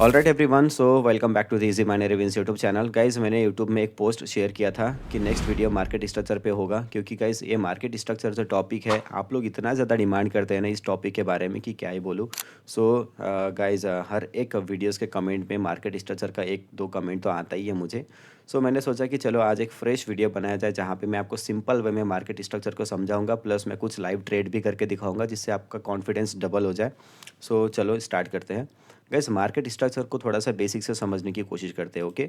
Alright everyone, so welcome back to the easy minor reviews YouTube channel. Guys मैंने YouTube में एक post share किया था कि नेक्स्ट वीडियो मार्केट स्ट्रक्चर पे होगा, क्योंकि गाइज ये मार्केट स्ट्रक्चर जो टॉपिक है आप लोग इतना ज़्यादा डिमांड करते हैं ना इस टॉपिक के बारे में कि क्या ही बोलूँ। सो गाइज हर एक वीडियोज़ के कमेंट में मार्केट स्ट्रक्चर का एक दो कमेंट तो आता ही है मुझे। सो मैंने सोचा कि चलो आज एक फ्रेश वीडियो बनाया जाए जहाँ पे मैं आपको सिंपल वे में मार्केट स्ट्रक्चर को समझाऊंगा, प्लस मैं कुछ लाइव ट्रेड भी करके दिखाऊंगा जिससे आपका कॉन्फिडेंस डबल हो जाए। सो चलो स्टार्ट करते हैं। गैस मार्केट स्ट्रक्चर को थोड़ा सा बेसिक से समझने की कोशिश करते हैं। ओके,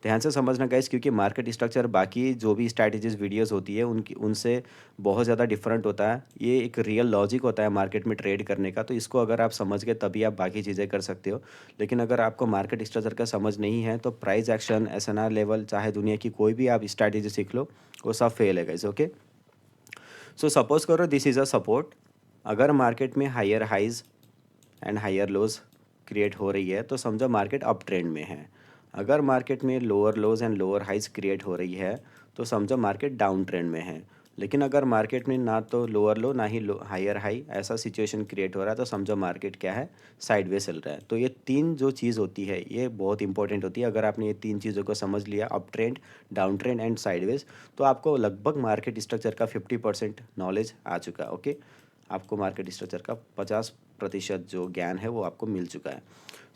ध्यान से समझना गैस, क्योंकि मार्केट स्ट्रक्चर बाकी जो भी स्ट्रैटेजीज वीडियोस होती है उनकी उनसे बहुत ज़्यादा डिफरेंट होता है। ये एक रियल लॉजिक होता है मार्केट में ट्रेड करने का, तो इसको अगर आप समझ गए तभी आप बाकी चीज़ें कर सकते हो। लेकिन अगर आपको मार्केट स्ट्रक्चर का समझ नहीं है तो प्राइस एक्शन, एसएनआर लेवल, चाहे दुनिया की कोई भी आप स्ट्रैटेजी सीख लो, वो सब फेल है गैस। ओके, सो सपोज करो दिस इज़ अ सपोर्ट। अगर मार्केट में higher highs and higher lows create हो रही है तो समझो मार्केट अप ट्रेंड में है। अगर मार्केट में lower lows and lower highs create हो रही है तो समझो मार्केट डाउन ट्रेंड में है। लेकिन अगर मार्केट में ना तो लोअर लो ना ही हायर हाई ऐसा सिचुएशन क्रिएट हो रहा है तो समझो मार्केट क्या है, साइडवेज चल रहा है। तो ये तीन जो चीज़ होती है ये बहुत इंपॉर्टेंट होती है। अगर आपने ये तीन चीज़ों को समझ लिया, up trend, down trend and sideways, तो आपको लगभग मार्केट स्ट्रक्चर का 50% नॉलेज आ चुका है। ओके, आपको मार्केट स्ट्रक्चर का 50% जो ज्ञान है वो आपको मिल चुका है।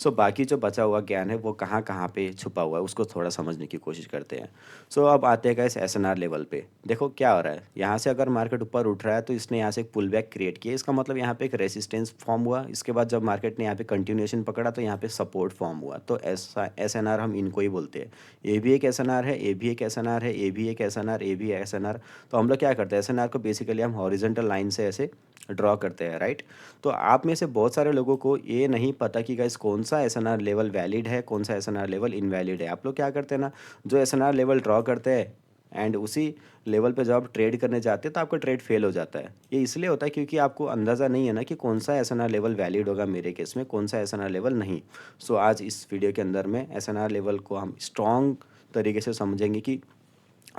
सो बाकी जो बचा हुआ ज्ञान है वो कहाँ कहाँ पे छुपा हुआ है उसको थोड़ा समझने की कोशिश करते हैं। सो अब आते हैं इस एसएनआर लेवल पे। देखो क्या हो रहा है, यहाँ से अगर मार्केट ऊपर उठ रहा है तो इसने यहाँ से एक पुल बैक क्रिएट किया, इसका मतलब यहाँ पे एक रेसिस्टेंस फॉर्म हुआ। इसके बाद जब मार्केट ने यहाँ पे कंटिन्यूएशन पकड़ा तो यहाँ पे सपोर्ट फॉर्म हुआ। तो ऐसा एसएनआर हम इनको ही बोलते हैं। ये भी एक एसएनआर है, ये भी एक एसएनआर है, ये भी एक एसएनआर, ये भी एसएनआर। तो हम लोग क्या करते हैं, एसएनआर को बेसिकली हम हॉरिजॉन्टल लाइन से ऐसे ड्रॉ करते हैं, राइट। तो आप में से बहुत सारे लोगों को ये नहीं पता कि गाइस कौन सा एसएनआर लेवल वैलिड है, कौन सा एसएनआर लेवल इनवैलिड है। आप लोग क्या करते हैं ना, जो एसएनआर लेवल ड्रॉ करते हैं एंड उसी लेवल पे जब आप ट्रेड करने जाते हैं तो आपका ट्रेड फेल हो जाता है। ये इसलिए होता है क्योंकि आपको अंदाज़ा नहीं है ना कि कौन सा एसएनआर लेवल वैलिड होगा मेरे केस में, कौन सा एसएनआर लेवल नहीं। सो आज इस वीडियो के अंदर में एसएनआर लेवल को हम स्ट्रॉन्ग तरीके से समझेंगे कि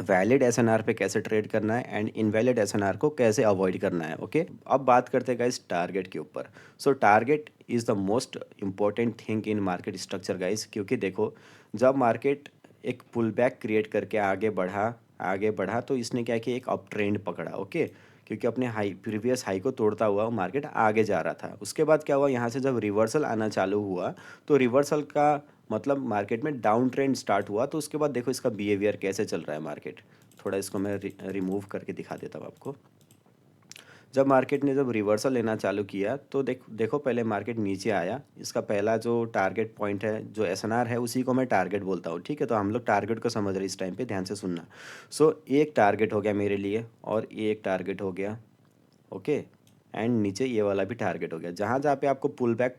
वैलिड एसएनआर पे कैसे ट्रेड करना है एंड इनवैलिड एसएनआर को कैसे अवॉइड करना है। ओके, अब बात करते हैं गाइस टारगेट के ऊपर। सो target is the most important thing in market structure guys, क्योंकि देखो जब मार्केट एक पुल बैक क्रिएट करके आगे बढ़ा तो इसने क्या किया, एक अप ट्रेंड पकड़ा। ओके, क्योंकि अपने हाई प्रीवियस हाई को तोड़ता हुआ मार्केट आगे जा रहा था। उसके बाद क्या हुआ, यहाँ से जब रिवर्सल आना चालू हुआ तो रिवर्सल का मतलब मार्केट में डाउन ट्रेंड स्टार्ट हुआ। तो उसके बाद देखो इसका बिहेवियर कैसे चल रहा है मार्केट। थोड़ा इसको मैं रिमूव करके दिखा देता हूँ आपको। जब मार्केट ने जब रिवर्सल लेना चालू किया तो देखो पहले मार्केट नीचे आया। इसका पहला जो टारगेट पॉइंट है, जो एसएनआर है, उसी को मैं टारगेट बोलता हूँ। ठीक है, तो हम लोग टारगेट को समझ रहे हैं इस टाइम पे, ध्यान से सुनना। सो एक टारगेट हो गया मेरे लिए और ये एक टारगेट हो गया। ओके, एंड नीचे ये वाला भी टारगेट हो गया। जहाँ जहाँ पे आपको पुल बैक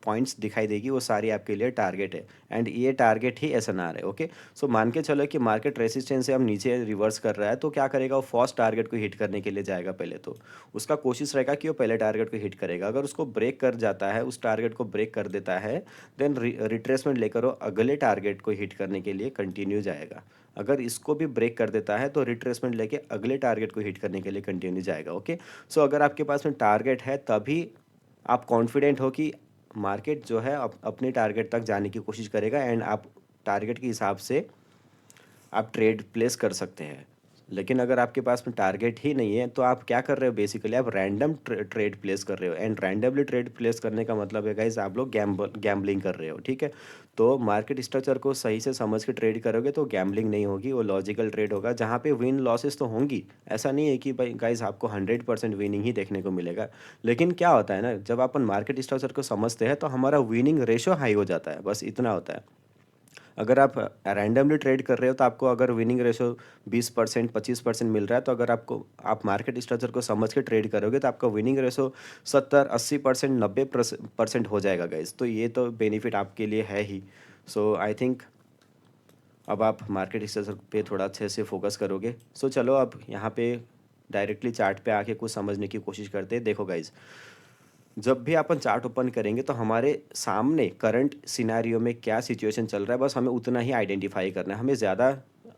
पॉइंट्स दिखाई देगी वो सारी आपके लिए टारगेट है एंड ये टारगेट ही एसएनआर है। ओके, सो मान के चलो कि मार्केट रेसिस्टेंस से हम नीचे रिवर्स कर रहा है तो क्या करेगा, वो फर्स्ट टारगेट को हिट करने के लिए जाएगा। पहले तो उसका कोशिश रहेगा कि वो पहले टारगेट को हिट करेगा। अगर उसको ब्रेक कर जाता है, उस टारगेट को ब्रेक कर देता है, देन रिट्रेसमेंट लेकर वो अगले टारगेट को हिट करने के लिए कंटिन्यू जाएगा। अगर इसको भी ब्रेक कर देता है तो रिट्रेसमेंट लेके अगले टारगेट को हिट करने के लिए कंटिन्यू जाएगा। ओके, सो अगर आपके पास में टारगेट है तभी आप कॉन्फिडेंट हो कि मार्केट जो है अपने टारगेट तक जाने की कोशिश करेगा एंड आप टारगेट के हिसाब से आप ट्रेड प्लेस कर सकते हैं। लेकिन अगर आपके पास में टारगेट ही नहीं है तो आप क्या कर रहे हो, बेसिकली आप रैंडम ट्रेड प्लेस कर रहे हो। एंड रैंडमली ट्रेड प्लेस करने का मतलब है गाइस आप लोग गैम्बलिंग कर रहे हो। ठीक है, तो मार्केट स्ट्रक्चर को सही से समझ के ट्रेड करोगे तो गैम्बलिंग नहीं होगी, वो लॉजिकल ट्रेड होगा जहाँ पे विन लॉसेस तो होंगी। ऐसा नहीं है कि भाई गाइस आपको 100% विनिंग ही देखने को मिलेगा। लेकिन क्या होता है ना, जब अपन मार्केट स्ट्रक्चर को समझते हैं तो हमारा विनिंग रेशो हाई हो जाता है, बस इतना होता है। अगर आप रैंडमली ट्रेड कर रहे हो तो आपको अगर विनिंग रेशो 20% 25% मिल रहा है, तो अगर आपको आप मार्केट स्ट्रक्चर को समझ के ट्रेड करोगे तो आपका विनिंग रेशो 70 80% 90% हो जाएगा गाइज। तो ये तो बेनिफिट आपके लिए है ही। सो आई थिंक अब आप मार्केट स्ट्रक्चर पे थोड़ा अच्छे से फोकस करोगे। सो चलो अब यहाँ पे डायरेक्टली चार्ट पे आके कुछ समझने की कोशिश करते हैं। देखो गाइज, जब भी अपन चार्ट ओपन करेंगे तो हमारे सामने करंट सिनेरियो में क्या सिचुएशन चल रहा है बस हमें उतना ही आइडेंटिफाई करना है, हमें ज़्यादा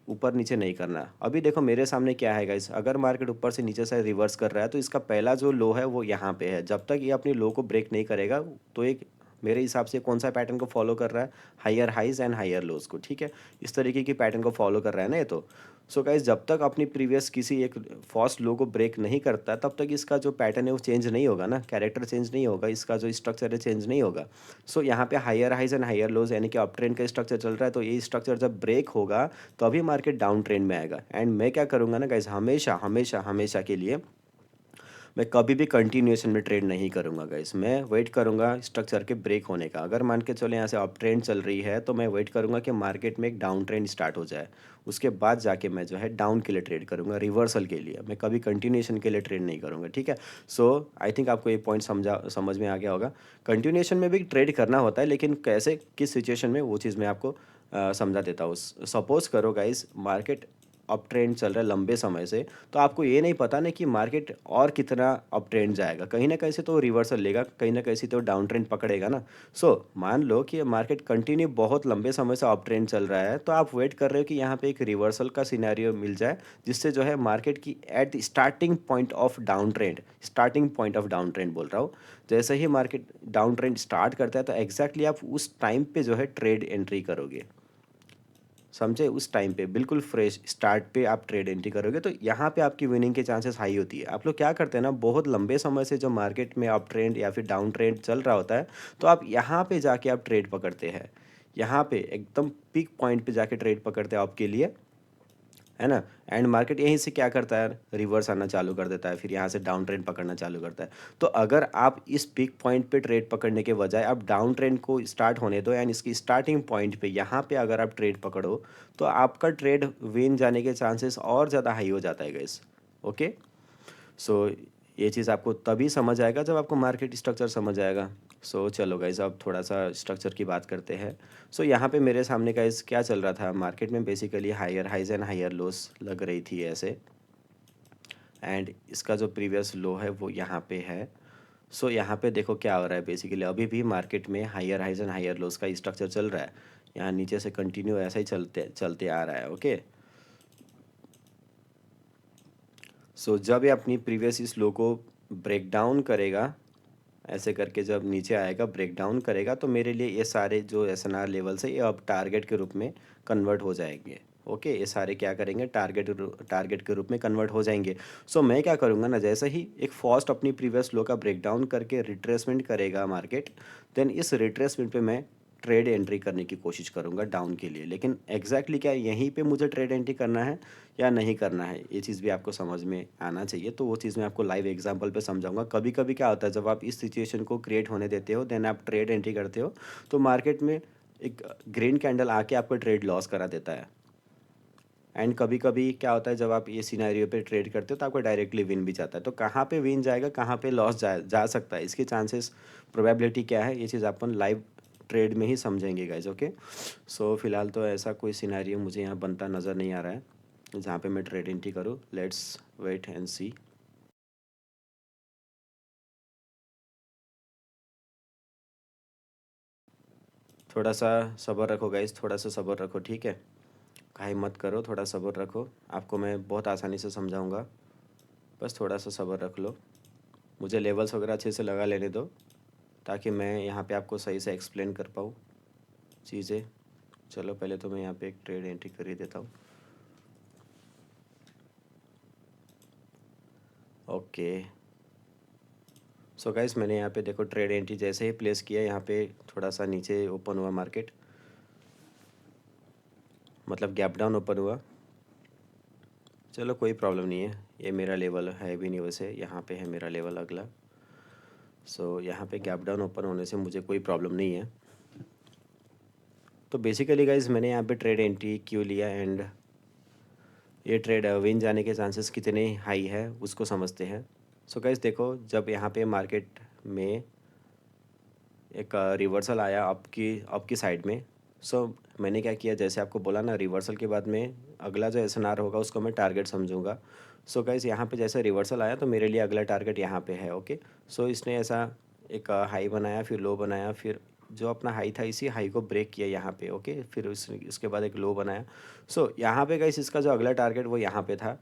ऊपर नीचे नहीं करना। अभी देखो मेरे सामने क्या है गाइस, अगर मार्केट ऊपर से नीचे से रिवर्स कर रहा है तो इसका पहला जो लो है वो यहाँ पे है। जब तक ये अपनी लो को ब्रेक नहीं करेगा तो एक मेरे हिसाब से कौन सा पैटर्न को फॉलो कर रहा है, higher highs and higher lows को, ठीक है, इस तरीके की पैटर्न को फॉलो कर रहा है ना ये तो। सो गाइस जब तक अपनी प्रीवियस किसी एक फर्स्ट लो को ब्रेक नहीं करता तब तक इसका जो पैटर्न है वो चेंज नहीं होगा ना, कैरेक्टर चेंज नहीं होगा, इसका जो स्ट्रक्चर है चेंज नहीं होगा। सो यहाँ पे higher highs and higher lows यानी कि अप ट्रेंड का स्ट्रक्चर चल रहा है, तो ये स्ट्रक्चर जब ब्रेक होगा तो अभी मार्केट डाउन ट्रेंड में आएगा। एंड मैं क्या करूँगा ना गाइस, हमेशा हमेशा हमेशा के लिए मैं कभी भी कंटिन्यूएशन में ट्रेड नहीं करूंगा गाइस, मैं वेट करूंगा स्ट्रक्चर के ब्रेक होने का। अगर मान के चले यहाँ से अप ट्रेंड चल रही है तो मैं वेट करूंगा कि मार्केट में एक डाउन ट्रेंड स्टार्ट हो जाए, उसके बाद जाके मैं जो है डाउन के लिए ट्रेड करूंगा, रिवर्सल के लिए। मैं कभी कंटिन्यूएशन के लिए ट्रेड नहीं करूंगा, ठीक है। सो आई थिंक आपको ये पॉइंट समझ में आ गया होगा। कंटिन्यूएशन में भी ट्रेड करना होता है, लेकिन कैसे किस सिचुएशन में वो चीज़ मैं आपको समझा देता हूँ। सपोज करो गाइस मार्केट अप ट्रेंड चल रहा है लंबे समय से, तो आपको ये नहीं पता ना कि मार्केट और कितना अप ट्रेंड जाएगा, कहीं ना कहीं से तो रिवर्सल लेगा, कहीं ना कहीं से तो डाउन ट्रेंड पकड़ेगा ना। सो मान लो कि मार्केट कंटिन्यू बहुत लंबे समय से अप ट्रेंड चल रहा है, तो आप वेट कर रहे हो कि यहाँ पे एक रिवर्सल का सिनेरियो मिल जाए, जिससे जो है मार्केट की at the starting point of down trend, starting point of down trend बोल रहा हूँ, जैसे ही मार्केट डाउन ट्रेंड स्टार्ट करता है तो एग्जैक्टली आप उस टाइम पे जो है ट्रेड एंट्री करोगे, समझे, उस टाइम पे बिल्कुल फ्रेश स्टार्ट पे आप ट्रेड एंट्री करोगे, तो यहाँ पे आपकी विनिंग के चांसेस हाई होती है। आप लोग क्या करते हैं ना, बहुत लंबे समय से जो मार्केट में अप ट्रेंड या फिर डाउन ट्रेंड चल रहा होता है, तो आप यहाँ पे जाके आप ट्रेड पकड़ते हैं, यहाँ पे एकदम पीक पॉइंट पे जाके ट्रेड पकड़ते हैं आपके लिए, है ना। एंड मार्केट यहीं से क्या करता है, रिवर्स आना चालू कर देता है, फिर यहाँ से डाउन ट्रेंड पकड़ना चालू करता है। तो अगर आप इस पिक पॉइंट पे ट्रेड पकड़ने के बजाय आप डाउन ट्रेंड को स्टार्ट होने दो, एंड इसकी स्टार्टिंग पॉइंट पे यहाँ पे अगर आप ट्रेड पकड़ो, तो आपका ट्रेड विन जाने के चांसेस और ज़्यादा हाई हो जाता है गाइस। ओके, सो ये चीज़ आपको तभी समझ आएगा जब आपको मार्केट स्ट्रक्चर समझ आएगा। सो चलो गाइज अब थोड़ा सा स्ट्रक्चर की बात करते हैं। सो यहाँ पे मेरे सामने गाइज क्या चल रहा था, मार्केट में basically higher highs and higher lows लग रही थी ऐसे, एंड इसका जो प्रीवियस लो है वो यहाँ पे है। सो यहाँ पे देखो क्या हो रहा है, बेसिकली अभी भी मार्केट में higher highs and higher lows का स्ट्रक्चर चल रहा है, यहाँ नीचे से कंटिन्यू ऐसा ही चलते चलते आ रहा है। ओके, सो जब ये अपनी प्रीवियस इस लो को ब्रेक डाउन करेगा, ऐसे करके जब नीचे आएगा ब्रेक डाउन करेगा, तो मेरे लिए ये सारे जो एसएनआर लेवल्स है ये अब टारगेट के रूप में कन्वर्ट हो जाएंगे। ओके, ये सारे क्या करेंगे, टारगेट के रूप में कन्वर्ट हो जाएंगे। सो मैं क्या करूँगा ना, जैसे ही एक फर्स्ट अपनी प्रीवियस लो का ब्रेक डाउन करके रिट्रेसमेंट करेगा मार्केट, देन इस रिट्रेसमेंट पे मैं ट्रेड एंट्री करने की कोशिश करूँगा डाउन के लिए। लेकिन एग्जैक्टली क्या यहीं पे मुझे ट्रेड एंट्री करना है या नहीं करना है, ये चीज़ भी आपको समझ में आना चाहिए। तो वो चीज़ मैं आपको लाइव एग्जांपल पे समझाऊंगा। कभी कभी क्या होता है, जब आप इस सिचुएशन को क्रिएट होने देते हो, देन आप ट्रेड एंट्री करते हो, तो मार्केट में एक ग्रीन कैंडल आके आपको ट्रेड लॉस करा देता है। एंड कभी कभी क्या होता है, जब आप ये सिनेरियो पे ट्रेड करते हो तो आपको डायरेक्टली विन भी जाता है। तो कहाँ पे विन जाएगा, कहाँ पे लॉस जा सकता है, इसके चांसेस, प्रोबेबिलिटी क्या है, ये चीज़ अपन लाइव ट्रेड में ही समझेंगे गाइज। ओके, सो फिलहाल तो ऐसा कोई सिनेरियो मुझे यहाँ बनता नज़र नहीं आ रहा है जहाँ पे मैं ट्रेड एंट्री करूँ। लेट्स वेट एंड सी। थोड़ा सा सब्र रखो गाइज, थोड़ा सा सब्र रखो, ठीक है, काहे मत करो, थोड़ा सब्र रखो, आपको मैं बहुत आसानी से समझाऊंगा, बस थोड़ा सा सब्र रख लो। मुझे लेवल्स वगैरह अच्छे से लगा लेने दो, ताकि मैं यहाँ पे आपको सही से एक्सप्लेन कर पाऊँ चीज़ें। चलो पहले तो मैं यहाँ पे एक ट्रेड एंट्री कर ही देता हूँ। ओके, सो गाइस मैंने यहाँ पे देखो ट्रेड एंट्री जैसे ही प्लेस किया, यहाँ पे थोड़ा सा नीचे ओपन हुआ मार्केट, मतलब गैप डाउन ओपन हुआ। चलो कोई प्रॉब्लम नहीं है, ये मेरा लेवल है भी नहीं वैसे, यहाँ पे है मेरा लेवल अगला। सो यहाँ पे गैप डाउन ओपन होने से मुझे कोई प्रॉब्लम नहीं है। तो बेसिकली गाइज मैंने यहाँ पे ट्रेड एंट्री क्यों लिया, एंड ये ट्रेड विन जाने के चांसेस कितने हाई है उसको समझते हैं। सो गाइज देखो, जब यहाँ पे मार्केट में एक रिवर्सल आया आपकी साइड में, सो मैंने क्या किया, जैसे आपको बोला ना, रिवर्सल के बाद में अगला जो एसएनआर होगा उसको मैं टारगेट समझूंगा। सो गाइस यहाँ पे जैसे रिवर्सल आया तो मेरे लिए अगला टारगेट यहाँ पे है। ओके, सो इसने ऐसा एक हाई बनाया, फिर लो बनाया, फिर जो अपना हाई था इसी हाई को ब्रेक किया यहाँ पे। ओके, फिर उसके बाद एक लो बनाया। सो यहाँ पे गाइस इसका जो अगला टारगेट वो यहाँ पे था।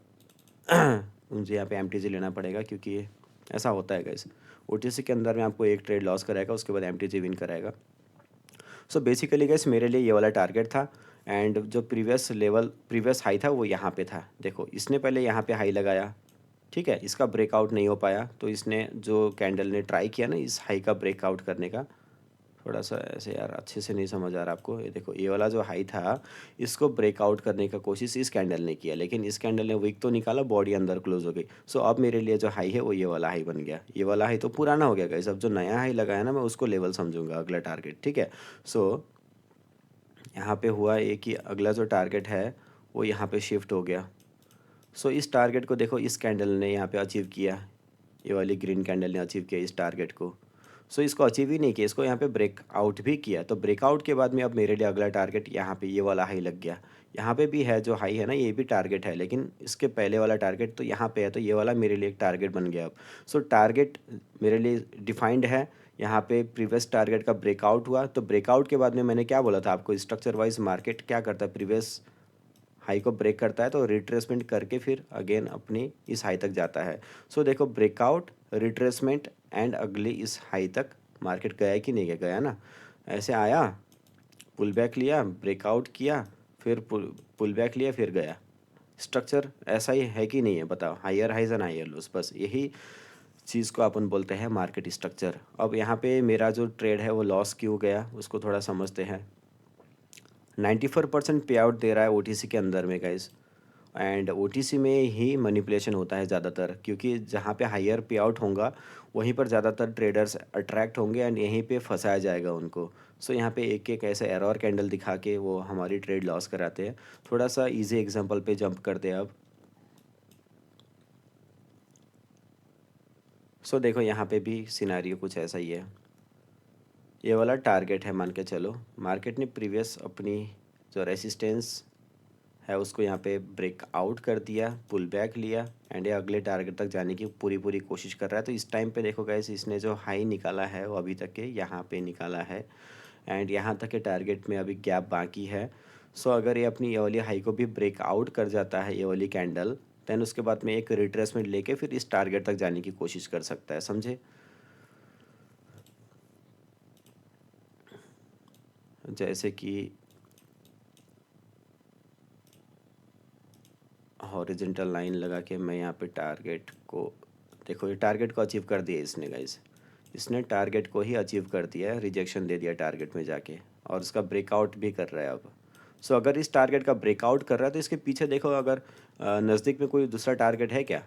मुझे यहाँ पे एमटीजी लेना पड़ेगा क्योंकि ऐसा होता है गाइस, ओटीसी के अंदर में आपको एक ट्रेड लॉस कराएगा, उसके बाद एमटीजी विन कराएगा। सो बेसिकली गाइस मेरे लिए ये वाला टारगेट था। एंड जो प्रीवियस हाई था वो यहाँ पे था। देखो इसने पहले यहाँ पे हाई लगाया, ठीक है, इसका ब्रेकआउट नहीं हो पाया, तो इसने जो कैंडल ने ट्राई किया ना इस हाई का ब्रेकआउट करने का, थोड़ा सा ऐसे यार अच्छे से नहीं समझ आ रहा आपको, ये देखो ये वाला जो हाई था इसको ब्रेकआउट करने का कोशिश इस कैंडल ने किया, लेकिन इस कैंडल ने वीक तो निकाला, बॉडी अंदर क्लोज हो गई। सो अब मेरे लिए जो हाई है वो ये वाला हाई बन गया। ये वाला हाई तो पुराना हो गया गाइस, अब जो नया हाई लगाया ना मैं उसको लेवल समझूंगा अगला टारगेट, ठीक है। सो यहाँ पे हुआ ये कि अगला जो टारगेट है वो यहाँ पे शिफ्ट हो गया। सो इस टारगेट को देखो इस कैंडल ने यहाँ पे अचीव किया, ये वाली ग्रीन कैंडल ने अचीव किया इस टारगेट को। सो इसको अचीव ही नहीं किया, इसको यहाँ पे ब्रेकआउट भी किया। तो ब्रेकआउट के बाद में अब मेरे लिए अगला टारगेट यहाँ पे ये वाला हाई लग गया। यहाँ पे भी है जो हाई है ना, ये भी टारगेट है, लेकिन इसके पहले वाला टारगेट तो यहाँ पे है, तो ये वाला मेरे लिए एक टारगेट बन गया अब। सो टारगेट मेरे लिए डिफाइंड है। यहाँ पे प्रीवियस टारगेट का ब्रेकआउट हुआ, तो ब्रेकआउट के बाद में मैंने क्या बोला था आपको, स्ट्रक्चर वाइज मार्केट क्या करता है, प्रीवियस हाई को ब्रेक करता है तो रिट्रेसमेंट करके फिर अगेन अपनी इस हाई तक जाता है। सो देखो ब्रेकआउट, रिट्रेसमेंट एंड अगली इस हाई तक मार्केट गया कि नहीं गया, गया ना। ऐसे आया, पुल बैक लिया, ब्रेकआउट किया, फिर पुल बैक लिया, फिर गया। स्ट्रक्चर ऐसा ही है कि नहीं है, बताओ, higher highs and higher lows, बस यही चीज़ को अपन बोलते हैं मार्केट स्ट्रक्चर। अब यहाँ पे मेरा जो ट्रेड है वो लॉस क्यों गया उसको थोड़ा समझते हैं। 94% पे आउट दे रहा है ओटीसी के अंदर में गाइस, एंड ओटीसी में ही मैनिपुलेशन होता है ज़्यादातर, क्योंकि जहाँ पे हायर पे आउट होगा वहीं पर ज़्यादातर ट्रेडर्स अट्रैक्ट होंगे एंड यहीं पे फंसाया जाएगा उनको। सो यहाँ पे एक एक ऐसे एरर कैंडल दिखा के वो हमारी ट्रेड लॉस कराते हैं। थोड़ा सा इजी एग्जांपल पे जंप करते हैं अब। सो देखो यहाँ पे भी सिनारियो कुछ ऐसा ही है। ये वाला टारगेट है मान के चलो, मार्केट ने प्रीवियस अपनी जो रेसिस्टेंस है उसको यहाँ पे ब्रेक आउट कर दिया, पुल बैक लिया, एंड ये अगले टारगेट तक जाने की पूरी पूरी कोशिश कर रहा है। तो इस टाइम पे देखो गाइस इसने जो हाई निकाला है वो अभी तक के यहाँ पे निकाला है, एंड यहाँ तक के टारगेट में अभी गैप बाकी है। सो अगर ये अपनी ये वाली हाई को भी ब्रेक आउट कर जाता है ये वाली कैंडल, देन उसके बाद में एक रिट्रेसमेंट लेके फिर इस टारगेट तक जाने की कोशिश कर सकता है, समझे। जैसे कि हॉरिजेंटल लाइन लगा के मैं यहाँ पे टारगेट को, देखो ये टारगेट को अचीव कर दिया इसने गाइस, इसने टारगेट को ही अचीव कर दिया है, रिजेक्शन दे दिया टारगेट में जाके, और उसका ब्रेकआउट भी कर रहा है अब। सो अगर इस टारगेट का ब्रेकआउट कर रहा है तो इसके पीछे देखो अगर नज़दीक में कोई दूसरा टारगेट है क्या,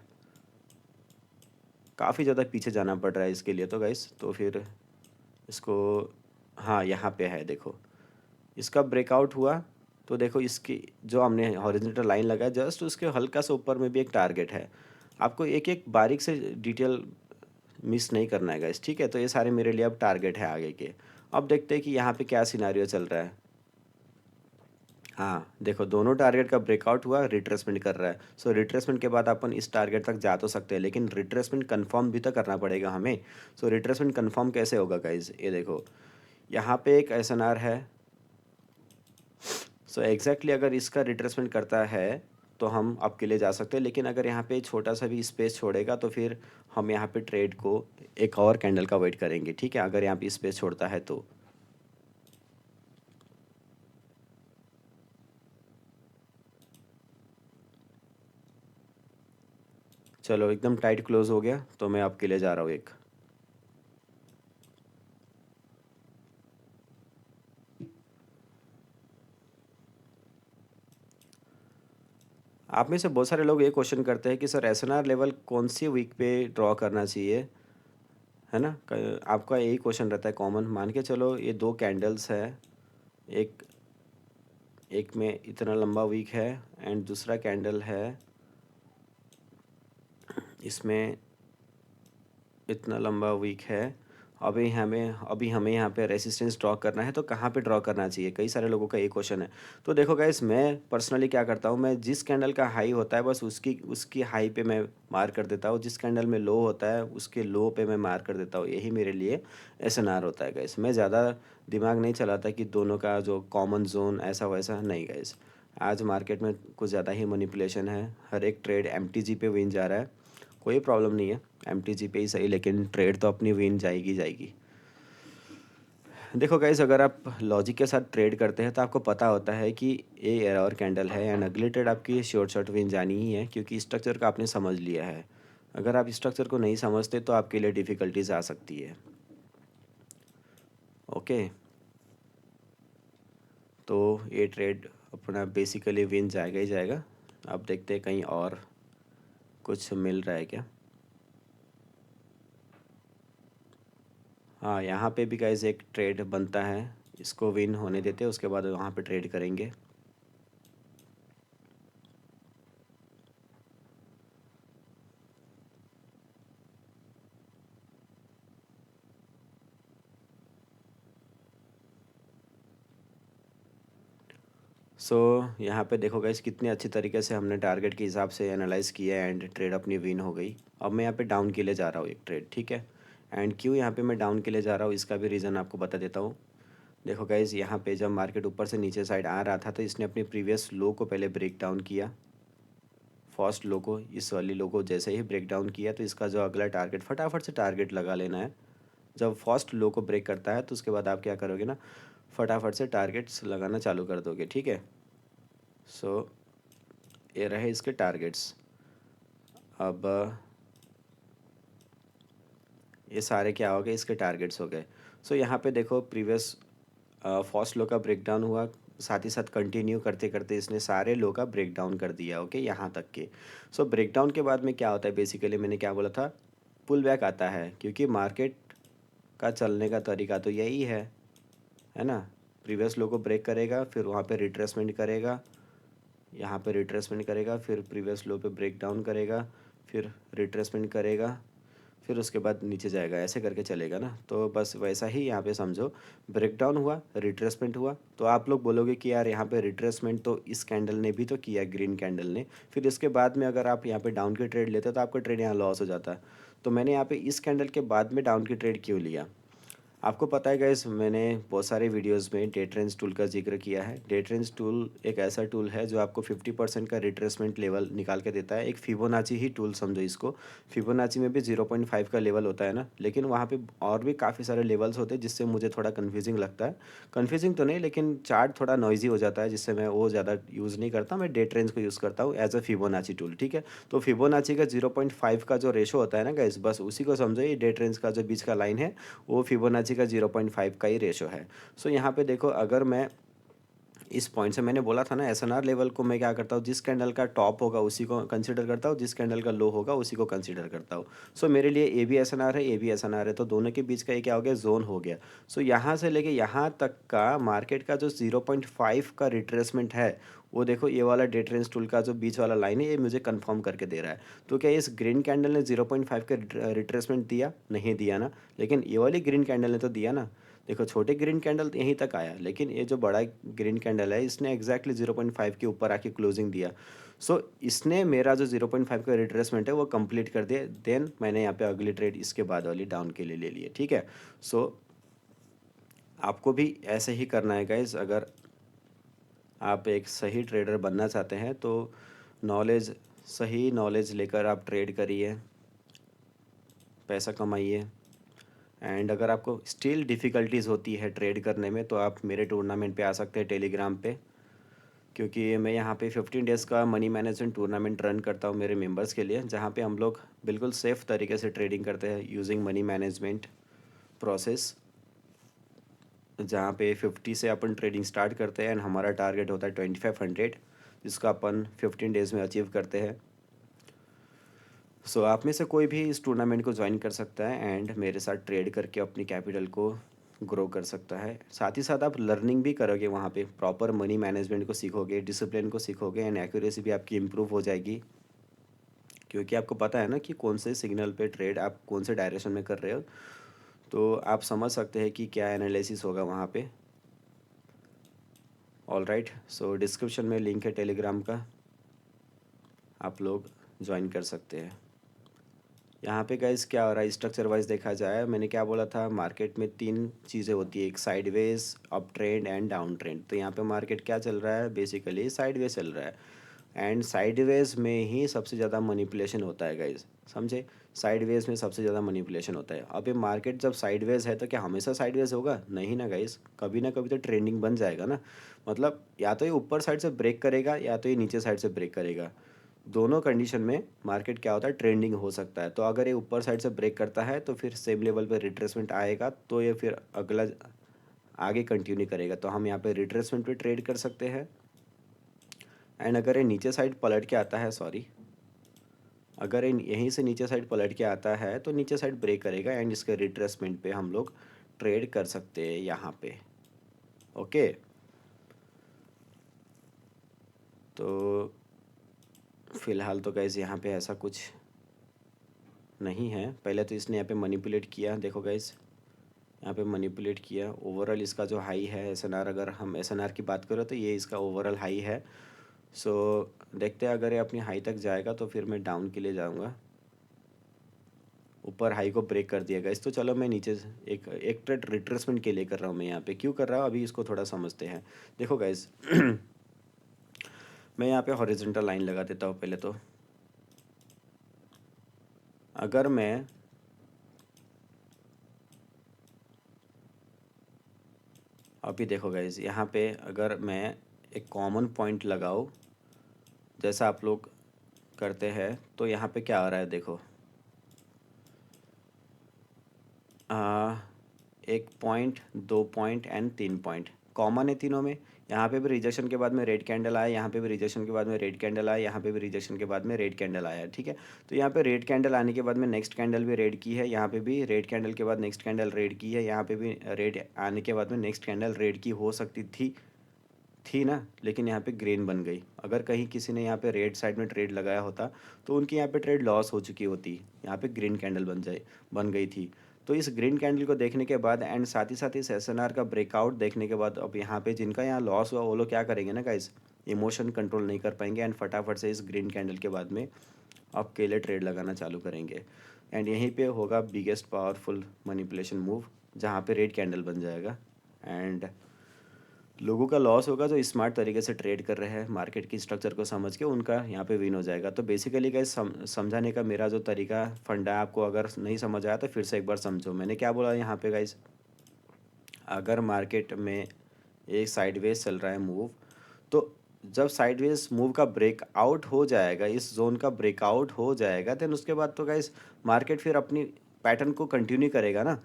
काफ़ी ज़्यादा पीछे जाना पड़ रहा है इसके लिए तो गाइस। तो फिर इसको, हाँ यहाँ पे है देखो, इसका ब्रेकआउट हुआ तो देखो इसकी जो हमने हॉरिजॉन्टल लाइन लगाया जस्ट उसके हल्का सा ऊपर में भी एक टारगेट है। आपको एक एक बारीक से डिटेल मिस नहीं करना है गाइस, ठीक है। तो ये सारे मेरे लिए अब टारगेट है आगे के। अब देखते हैं कि यहाँ पे क्या सिनारियो चल रहा है। हाँ देखो दोनों टारगेट का ब्रेकआउट हुआ, रिट्रेसमेंट कर रहा है। सो रिट्रेसमेंट के बाद अपन इस टारगेट तक जा तो सकते हैं, लेकिन रिट्रेसमेंट कंफर्म भी तो करना पड़ेगा हमें। सो रिट्रेसमेंट कंफर्म कैसे होगा गाइज, ये देखो यहाँ पे एक एसएनआर है। सो एग्जैक्टली अगर इसका रिट्रेसमेंट करता है तो हम अब के लिए जा सकते हैं, लेकिन अगर यहाँ पे छोटा सा भी स्पेस छोड़ेगा तो फिर हम यहाँ पे ट्रेड को एक और कैंडल का वेट करेंगे, ठीक है, अगर यहाँ पे स्पेस छोड़ता है तो। चलो एकदम टाइट क्लोज हो गया तो मैं आपके लिए जा रहा हूँ एक। आप में से बहुत सारे लोग ये क्वेश्चन करते हैं कि सर एसएनआर लेवल कौन सी वीक पे ड्रॉ करना चाहिए, है ना। आपका यही क्वेश्चन रहता है कॉमन। मान के चलो ये दो कैंडल्स है, एक एक में इतना लंबा वीक है एंड दूसरा कैंडल है इसमें इतना लंबा वीक है। अभी हमें यहाँ पे रेसिस्टेंस ड्रॉ करना है तो कहाँ पे ड्रॉ करना चाहिए, कई सारे लोगों का ये क्वेश्चन है। तो देखो गाइस मैं पर्सनली क्या करता हूँ, मैं जिस कैंडल का हाई होता है बस उसकी उसकी हाई पे मैं मार कर देता हूँ, जिस कैंडल में लो होता है उसके लो पे मैं मार कर देता हूँ। यही मेरे लिए एसएनआर होता है गाइस। मैं ज़्यादा दिमाग नहीं चलाता कि दोनों का जो कॉमन जोन ऐसा वैसा नहीं गाइस। आज मार्केट में कुछ ज़्यादा ही मैनिपुलेशन है, हर एक ट्रेड एमटीजी पे विन जा रहा है। कोई प्रॉब्लम नहीं है, एमटीजी पे ही सही, लेकिन ट्रेड तो अपनी विन जाएगी जाएगी। देखो गाइस, अगर आप लॉजिक के साथ ट्रेड करते हैं तो आपको पता होता है कि ये एरर कैंडल है एंड अगली ट्रेड आपकी शॉर्ट शॉर्ट विन जानी ही है, क्योंकि स्ट्रक्चर का आपने समझ लिया है। अगर आप स्ट्रक्चर को नहीं समझते तो आपके लिए डिफ़िकल्टीज आ सकती है। ओके, तो ये ट्रेड अपना बेसिकली विन जाएगा ही जाएगा। अब देखते हैं कहीं और कुछ मिल रहा है क्या। हाँ, यहाँ पे भी गाइस एक ट्रेड बनता है, इसको विन होने देते हैं, उसके बाद वहाँ पे ट्रेड करेंगे। सो यहाँ पे देखो गाइस, कितने अच्छी तरीके से हमने टारगेट के हिसाब से एनालाइज़ किया एंड ट्रेड अपनी विन हो गई। अब मैं यहाँ पे डाउन के लिए जा रहा हूँ एक ट्रेड, ठीक है। एंड क्यों यहाँ पे मैं डाउन के लिए जा रहा हूँ, इसका भी रीज़न आपको बता देता हूँ। देखो गाइस, यहाँ पे जब मार्केट ऊपर से नीचे साइड आ रहा था तो इसने अपनी प्रीवियस लो को पहले ब्रेक डाउन किया। फर्स्ट लो को, इस वाली लो को जैसे ही ब्रेक डाउन किया तो इसका जो अगला टारगेट, फटाफट से टारगेट लगा लेना है। जब फर्स्ट लो को ब्रेक करता है तो उसके बाद आप क्या करोगे ना, फटाफट से टारगेट्स लगाना चालू कर दोगे, ठीक है। सो ये रहे इसके टारगेट्स। अब ये सारे क्या हो गए, इसके टारगेट्स हो गए। सो यहाँ पे देखो, प्रीवियस फर्स्ट लो का ब्रेक डाउन हुआ, साथ ही साथ कंटिन्यू करते करते इसने सारे लो का ब्रेक डाउन कर दिया, ओके, यहाँ तक के। सो ब्रेक डाउन के बाद में क्या होता है, बेसिकली मैंने क्या बोला था, पुल बैक आता है, क्योंकि मार्केट का चलने का तरीका तो यही है ना। प्रीवियस लो को ब्रेक करेगा, फिर वहाँ पे रिट्रेसमेंट करेगा, यहाँ पे रिट्रेसमेंट करेगा, फिर प्रीवियस लो पे ब्रेक डाउन करेगा, फिर रिट्रेसमेंट करेगा, फिर उसके बाद नीचे जाएगा, ऐसे करके चलेगा ना। तो बस वैसा ही यहाँ पे समझो, ब्रेक डाउन हुआ, रिट्रेसमेंट हुआ, तो आप लोग बोलोगे कि यार यहाँ पे रिट्रेसमेंट तो इस कैंडल ने भी तो किया, ग्रीन कैंडल ने। फिर इसके बाद में अगर आप यहाँ पे डाउन की ट्रेड लेते तो आपका ट्रेड यहाँ लॉस हो जाता। तो मैंने यहाँ पे इस कैंडल के बाद में डाउन की ट्रेड क्यों लिया, आपको पता है गाइस, मैंने बहुत सारे वीडियोस में डे ट्रेंड्स टूल का जिक्र किया है। डे ट्रेंड्स टूल एक ऐसा टूल है जो आपको 50% का रिट्रेसमेंट लेवल निकाल के देता है। एक फिबोनाची ही टूल समझो इसको। फिबोनाची में भी 0.5 का लेवल होता है ना, लेकिन वहाँ पे और भी काफ़ी सारे लेवल्स होते हैं, जिससे मुझे थोड़ा कन्फ्यूजिंग लगता है। कन्फ्यूजिंग तो नहीं, लेकिन चार्ट थोड़ा नॉइजी हो जाता है, जिससे मैं वो ज़्यादा यूज़ नहीं करता। मैं डे ट्रेंड्स को यूज़ करता हूँ एज अ फिबोनाची टूल, ठीक है। तो फिबोनाची का 0.5 का जो रेशो होता है ना गाइस, बस उसी को समझो। ये डे ट्रेंड्स का जो बीच का लाइन है वो फिबोनाची का 0.5 का ही रेशो है। सो यहाँ पे देखो, अगर मैं इस पॉइंट से, मैंने बोला था ना, एसएनआर लेवल को मैं क्या करता हूँ, जिस कैंडल का टॉप होगा उसी को कंसीडर करता हूँ, जिस कैंडल का लो होगा उसी को कंसीडर करता हूँ। सो मेरे लिए ए भी एसएनआर है, ए भी एसएनआर है, तो दोनों के बीच का ये क्या हो गया, जोन हो गया। सो यहाँ से लेके यहाँ तक का मार्केट का जो 0.5 का रिट्रेसमेंट है, वो देखो, ये वाला डे ट्रेंड्स टूल का जो बीच वाला लाइन है, ये मुझे कंफर्म करके दे रहा है। तो क्या इस ग्रीन कैंडल ने 0.5 का रिट्रेसमेंट दिया, नहीं दिया ना, लेकिन ये वाली ग्रीन कैंडल ने तो दिया ना। देखो, छोटे ग्रीन कैंडल तो यहीं तक आया, लेकिन ये जो बड़ा ग्रीन कैंडल है, इसने एग्जैक्टली 0.5 के ऊपर आके क्लोजिंग दिया। सो इसने मेरा जो 0.5 का रिट्रेसमेंट है वो कंप्लीट कर दिया। देन मैंने यहाँ पे अगली ट्रेड इसके बाद वाली डाउन के लिए ले लिए, ठीक है। सो आपको भी ऐसे ही करना है गाइज। अगर आप एक सही ट्रेडर बनना चाहते हैं तो नॉलेज, सही नॉलेज लेकर आप ट्रेड करिए, पैसा कमाइए। एंड अगर आपको स्टिल डिफ़िकल्टीज़ होती है ट्रेड करने में, तो आप मेरे टूर्नामेंट पे आ सकते हैं टेलीग्राम पे, क्योंकि मैं यहाँ पे 15 डेज़ का मनी मैनेजमेंट टूर्नामेंट रन करता हूँ मेरे मेंबर्स के लिए, जहाँ पे हम लोग बिल्कुल सेफ़ तरीके से ट्रेडिंग करते हैं यूजिंग मनी मैनेजमेंट प्रोसेस। जहाँ पे 50 से अपन ट्रेडिंग स्टार्ट करते हैं एंड हमारा टारगेट होता है 2500, जिसको अपन 15 डेज़ में अचीव करते हैं। सो आप में से कोई भी इस टूर्नामेंट को ज्वाइन कर सकता है एंड मेरे साथ ट्रेड करके अपनी कैपिटल को ग्रो कर सकता है। साथ ही साथ आप लर्निंग भी करोगे, वहाँ पे प्रॉपर मनी मैनेजमेंट को सीखोगे, डिसिप्लिन को सीखोगे एंड एक्यूरेसी भी आपकी इम्प्रूव हो जाएगी, क्योंकि आपको पता है ना कि कौन से सिग्नल पे ट्रेड आप कौन से डायरेक्शन में कर रहे हो। तो आप समझ सकते हैं कि क्या एनालिसिस होगा वहाँ पे। ऑल राइट, सो डिस्क्रिप्शन में लिंक है टेलीग्राम का, आप लोग ज्वाइन कर सकते हैं। यहाँ पे गाइस क्या हो रहा है, स्ट्रक्चर वाइज देखा जाए, मैंने क्या बोला था, मार्केट में तीन चीज़ें होती है, एक sideways, up trend and down trend. तो यहाँ पे मार्केट क्या चल रहा है, बेसिकली साइडवेज चल रहा है। एंड साइडवेज में ही सबसे ज़्यादा मैनिपुलेशन होता है गाइज, समझे। साइडवेज में सबसे ज़्यादा मैनिपुलेशन होता है। अब ये मार्केट जब साइडवेज है तो क्या हमेशा साइडवेज होगा? नहीं ना गाइज, कभी ना कभी तो ट्रेंडिंग बन जाएगा ना। मतलब या तो ये ऊपर साइड से ब्रेक करेगा या तो ये नीचे साइड से ब्रेक करेगा। दोनों कंडीशन में मार्केट क्या होता है, ट्रेंडिंग हो सकता है। तो अगर ये ऊपर साइड से ब्रेक करता है तो फिर सेम लेवल पे रिट्रेसमेंट आएगा, तो ये फिर अगला आगे कंटिन्यू करेगा, तो हम यहाँ पे रिट्रेसमेंट पे ट्रेड कर सकते हैं। एंड अगर ये नीचे साइड पलट के आता है, सॉरी, अगर यहीं से नीचे साइड पलट के आता है तो नीचे साइड ब्रेक करेगा एंड इसके रिट्रेसमेंट पे हम लोग ट्रेड कर सकते हैं यहाँ पे। ओके, तो फ़िलहाल तो गाइज़ यहाँ पे ऐसा कुछ नहीं है। पहले तो इसने यहाँ पे मैनिपुलेट किया, देखो गाइज़ यहाँ पे मैनिपुलेट किया। ओवरऑल इसका जो हाई है एसएनआर, अगर हम एसएनआर की बात करें तो ये इसका ओवरऑल हाई है। सो देखते हैं, अगर ये अपनी हाई तक जाएगा तो फिर मैं डाउन के लिए जाऊँगा। ऊपर हाई को ब्रेक कर दिया गाइस, तो चलो मैं नीचे से एक ट्रेड रिट्रेसमेंट के लिए कर रहा हूँ। मैं यहाँ पे क्यों कर रहा हूँ अभी इसको थोड़ा समझते हैं। देखो गाइस मैं यहाँ पे हॉरिजॉन्टल लाइन लगा देता हूँ पहले तो। अगर मैं अभी देखो गाइस यहाँ पे अगर मैं एक कॉमन पॉइंट लगाऊँ जैसा आप लोग करते हैं, तो यहाँ पे क्या आ रहा है देखो, 1 point, 2 point and 3 point common है तीनों में। यहाँ पे भी रिजेक्शन के बाद में रेड कैंडल आया, यहाँ पे भी रिजेक्शन के बाद में रेड कैंडल आया, यहाँ पे भी रिजेक्शन के बाद में रेड कैंडल आया, ठीक है। तो यहाँ पे रेड कैंडल आने के बाद में नेक्स्ट कैंडल भी रेड की है, यहाँ पे भी रेड कैंडल के बाद नेक्स्ट कैंडल रेड की है, यहाँ पे भी रेड आने के बाद में नेक्स्ट कैंडल रेड की हो सकती थी ना, लेकिन यहाँ पे ग्रीन बन गई। अगर कहीं किसी ने यहाँ पे रेड साइड में ट्रेड लगाया होता तो उनकी यहाँ पे ट्रेड लॉस हो चुकी होती, यहाँ पे ग्रीन कैंडल बन गई थी। तो इस ग्रीन कैंडल को देखने के बाद एंड साथ ही साथ इस एसएनआर का ब्रेकआउट देखने के बाद अब यहाँ पे जिनका यहाँ लॉस हुआ वो लोग क्या करेंगे ना गाइस, इमोशन कंट्रोल नहीं कर पाएंगे एंड फटाफट से इस ग्रीन कैंडल के बाद में अब केले ट्रेड लगाना चालू करेंगे। एंड यहीं पे होगा बिगेस्ट पावरफुल मैनिपुलेशन मूव, जहाँ पे रेड कैंडल बन जाएगा एंड लोगों का लॉस होगा जो स्मार्ट तरीके से ट्रेड कर रहे हैं, मार्केट की स्ट्रक्चर को समझ के उनका यहाँ पे विन हो जाएगा। तो बेसिकली गाइस समझाने का मेरा जो तरीका फंडा है, आपको अगर नहीं समझ आया तो फिर से एक बार समझो मैंने क्या बोला यहाँ पे गाइस। अगर मार्केट में एक साइडवेज चल रहा है मूव, तो जब साइडवेज मूव का ब्रेकआउट हो जाएगा, इस जोन का ब्रेकआउट हो जाएगा, देन उसके बाद तो गाइस मार्केट फिर अपनी पैटर्न को कंटिन्यू करेगा ना।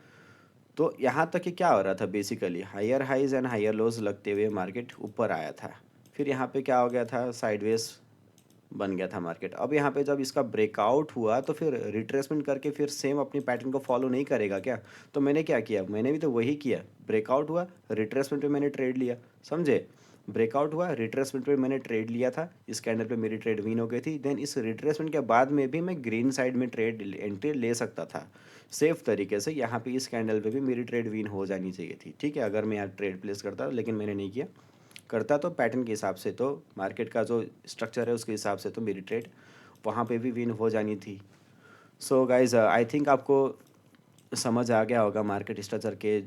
तो यहाँ तक कि क्या हो रहा था, basically higher highs and higher lows लगते हुए मार्केट ऊपर आया था, फिर यहाँ पे क्या हो गया था, साइडवेज बन गया था मार्केट। अब यहाँ पे जब इसका ब्रेकआउट हुआ तो फिर रिट्रेसमेंट करके फिर सेम अपनी पैटर्न को फॉलो नहीं करेगा क्या? तो मैंने क्या किया, मैंने भी तो वही किया, ब्रेकआउट हुआ रिट्रेसमेंट पे मैंने ट्रेड लिया, समझे। ब्रेकआउट हुआ रिट्रेसमेंट पे मैंने ट्रेड लिया था, इस कैंडल पे मेरी ट्रेड विन हो गई थी। देन इस रिट्रेसमेंट के बाद में भी मैं ग्रीन साइड में ट्रेड एंट्री ले सकता था सेफ तरीके से। यहाँ पे इस कैंडल पे भी मेरी ट्रेड विन हो जानी चाहिए थी, ठीक है, अगर मैं यहाँ ट्रेड प्लेस करता, लेकिन मैंने नहीं किया। करता तो पैटर्न के हिसाब से, तो मार्केट का जो स्ट्रक्चर है उसके हिसाब से तो मेरी ट्रेड वहाँ पे भी विन हो जानी थी। सो गाइज आई थिंक आपको समझ आ गया होगा मार्केट स्ट्रक्चर के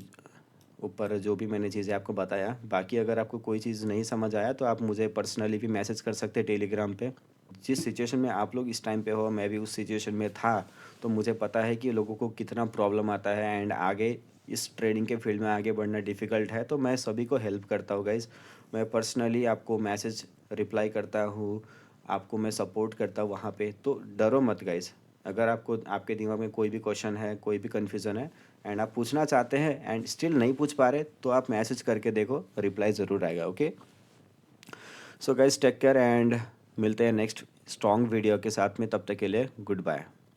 ऊपर जो भी मैंने चीज़ें आपको बताया। बाकी अगर आपको कोई चीज़ नहीं समझ आया तो आप मुझे पर्सनली भी मैसेज कर सकते हैं टेलीग्राम पे। जिस सिचुएशन में आप लोग इस टाइम पे हो, मैं भी उस सिचुएशन में था, तो मुझे पता है कि लोगों को कितना प्रॉब्लम आता है एंड आगे इस ट्रेडिंग के फील्ड में आगे बढ़ना डिफ़िकल्ट है। तो मैं सभी को हेल्प करता हूँ गाइज़, मैं पर्सनली आपको मैसेज रिप्लाई करता हूँ, आपको मैं सपोर्ट करता हूँ वहाँ पे। तो डरो मत गाइज़, अगर आपको आपके दिमाग में कोई भी क्वेश्चन है, कोई भी कन्फ्यूज़न है एंड आप पूछना चाहते हैं एंड स्टिल नहीं पूछ पा रहे, तो आप मैसेज करके देखो, रिप्लाई ज़रूर आएगा। Okay, so guys take care and मिलते हैं नेक्स्ट स्ट्रॉन्ग वीडियो के साथ में, तब तक के लिए गुड बाय।